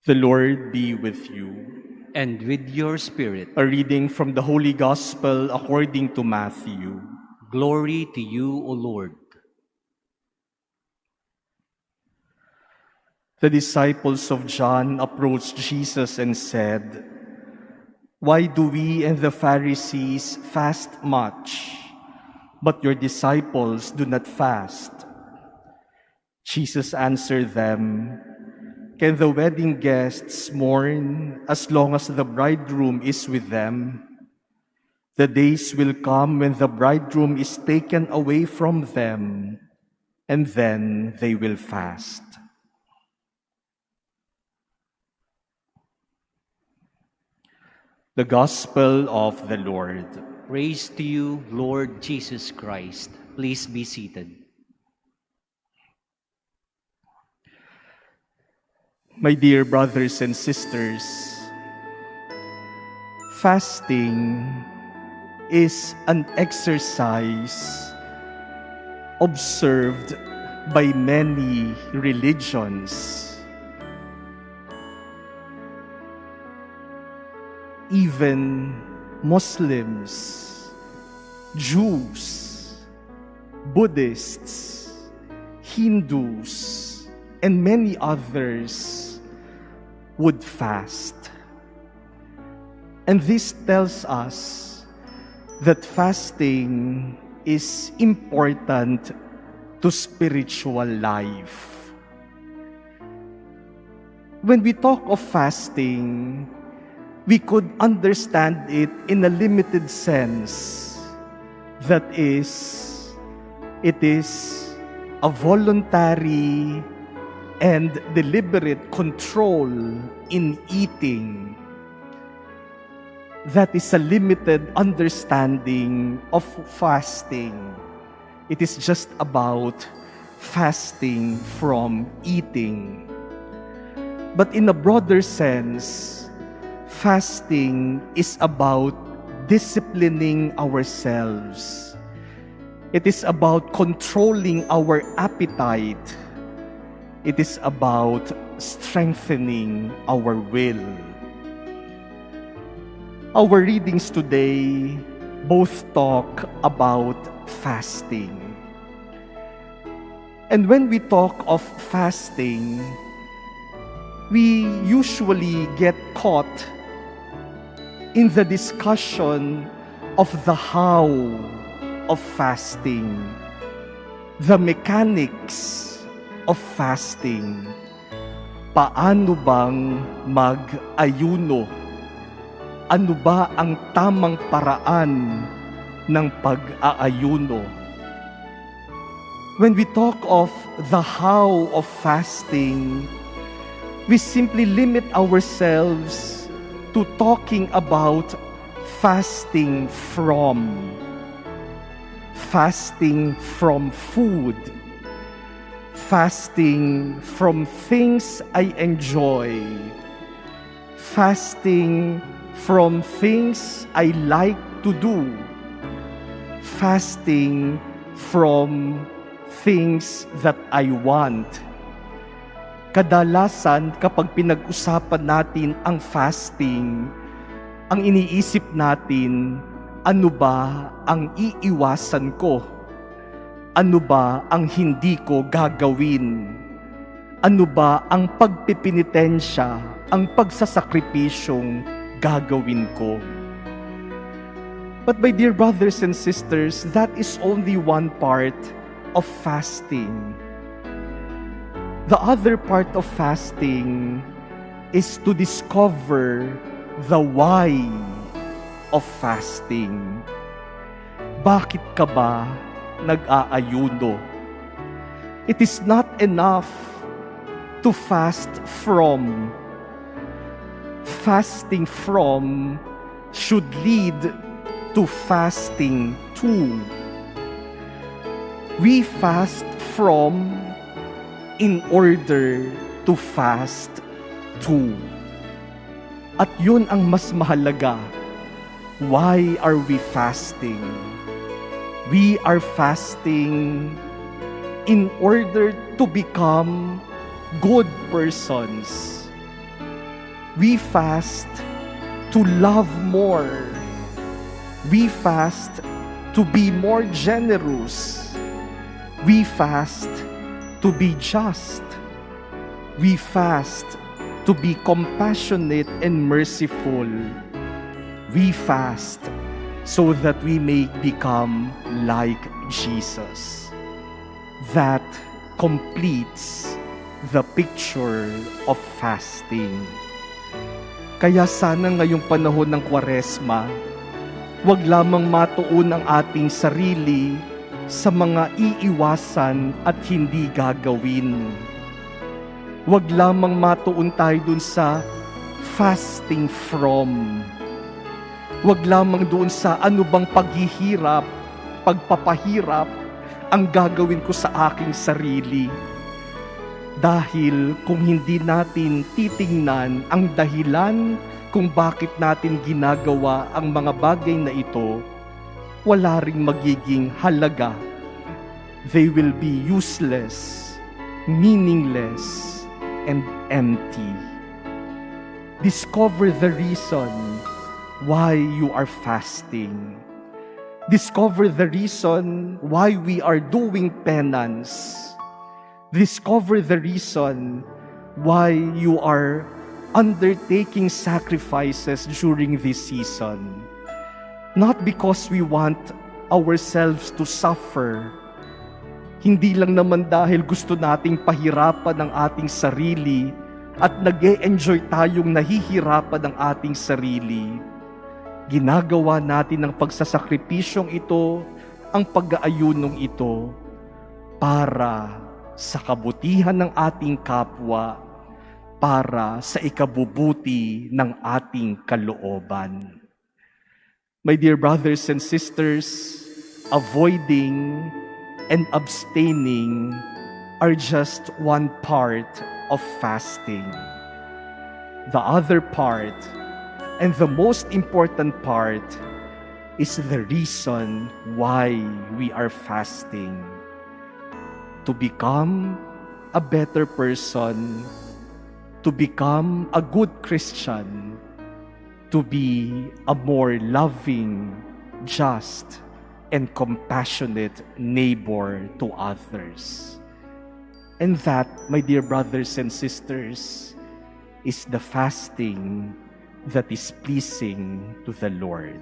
The Lord be with you. And with your spirit. A reading from the Holy Gospel according to Matthew. Glory to you, O Lord. The disciples of John approached Jesus and said, "Why do we and the Pharisees fast much, but your disciples do not fast?" Jesus answered them, "Can the wedding guests mourn as long as the bridegroom is with them? The days will come when the bridegroom is taken away from them, and then they will fast." The Gospel of the Lord. Praise to you, Lord Jesus Christ. Please be seated. My dear brothers and sisters, fasting is an exercise observed by many religions. Even Muslims, Jews, Buddhists, Hindus, and many others would fast. And this tells us that fasting is important to spiritual life. When we talk of fasting, we could understand it in a limited sense. That is, it is a voluntary and deliberate control in eating. That is a limited understanding of fasting. It is just about fasting from eating. But in a broader sense, fasting is about disciplining ourselves. It is about controlling our appetite. It is about strengthening our will. Our readings today both talk about fasting. And when we talk of fasting, we usually get caught in the discussion of the how of fasting, the mechanics of fasting. Paano bang mag-ayuno? Ano ba ang tamang paraan ng pag-aayuno? When we talk of the how of fasting, we simply limit ourselves to talking about fasting from food, fasting from things I enjoy, fasting from things I like to do, fasting from things that I want. Kadalasan, kapag pinag-usapan natin ang fasting, ang iniisip natin, ano ba ang iiwasan ko? Ano ba ang hindi ko gagawin? Ano ba ang pagpipinitensya, ang pagsasakripisyong gagawin ko? But my dear brothers and sisters, that is only one part of fasting. The other part of fasting is to discover the why of fasting. Bakit ka ba nag-aayuno? It is not enough to fast from. Fasting from should lead to fasting to. We fast from in order to fast to. At yun ang mas mahalaga. Why are we fasting? We are fasting in order to become good persons. We fast to love more. We fast to be more generous. We fast to be just. We fast to be compassionate and merciful. We fast so that we may become like Jesus. That completes the picture of fasting. Kaya sana ngayong panahon ng Kwaresma, wag lamang matuon ang ating sarili sa mga iiwasan at hindi gagawin. Wag lamang matuon tayo dun sa fasting from. Wag lamang doon sa ano bang paghihirap, pagpapahirap ang gagawin ko sa aking sarili. Dahil kung hindi natin titingnan ang dahilan kung bakit natin ginagawa ang mga bagay na ito, wala ring magiging halaga. They will be useless, meaningless, and empty. Discover the reason why you are fasting. Discover the reason why we are doing penance. Discover the reason why you are undertaking sacrifices during this season. Not because we want ourselves to suffer. Hindi lang naman dahil gusto nating pahirapan ang ating sarili at nag-e-enjoy tayong nahihirapan ang ating sarili. Ginagawa natin ang pagsasakripisyong ito, ang pag-aayunong ito, para sa kabutihan ng ating kapwa, para sa ikabubuti ng ating kalooban. My dear brothers and sisters, avoiding and abstaining are just one part of fasting. The other part, and the most important part, is the reason why we are fasting. To become a better person, to become a good Christian, to be a more loving, just, and compassionate neighbor to others. And that, my dear brothers and sisters, is the fasting that is pleasing to the Lord.